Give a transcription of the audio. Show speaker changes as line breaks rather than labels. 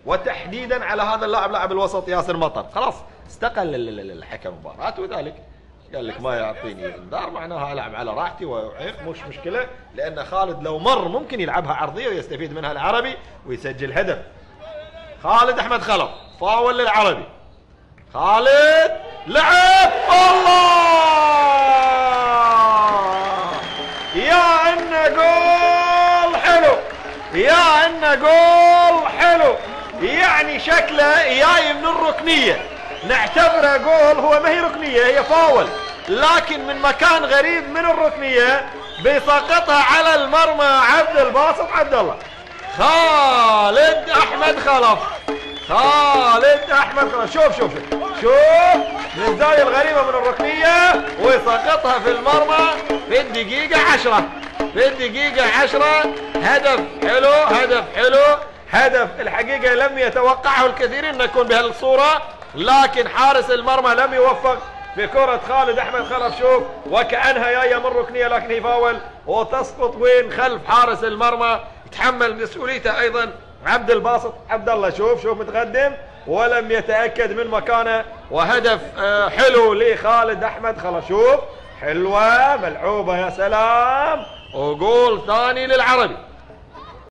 وتحديدا على هذا اللاعب لاعب الوسط ياسر مطر. خلاص استقل الحكم المباراة، وذلك قال لك ما يعطيني انذار معناها العب على راحتي ومش مشكله، لان خالد لو مر ممكن يلعبها عرضيه ويستفيد منها العربي ويسجل هدف. خالد احمد خلف فاول للعربي. خالد لعب الله، يا انه جول حلو، يا انه جول حلو، يعني شكله جاي من الركنيه، نعتبره جول. هو ما هي ركنيه، هي فاول، لكن من مكان غريب من الركنيه بيسقطها على المرمى عبد الباسط عبد الله. خالد احمد خلف، خالد احمد خلف، شوف شوف شوف من الزاويه الغريبه من الركنيه ويسقطها في المرمى في الدقيقه 10، في الدقيقه 10. هدف حلو، هدف حلو، هدف الحقيقه لم يتوقعه الكثيرين ان يكون بهالصوره، لكن حارس المرمى لم يوفق في كرة خالد احمد خلف. شوف وكأنها جاية من ركنية لكن هي فاول وتسقط وين؟ خلف حارس المرمى. يتحمل مسؤوليته ايضا عبد الباسط عبد الله. شوف شوف متقدم ولم يتأكد من مكانه، وهدف حلو لخالد احمد خلف. شوف حلوة ملعوبة يا سلام، وجول ثاني للعربي.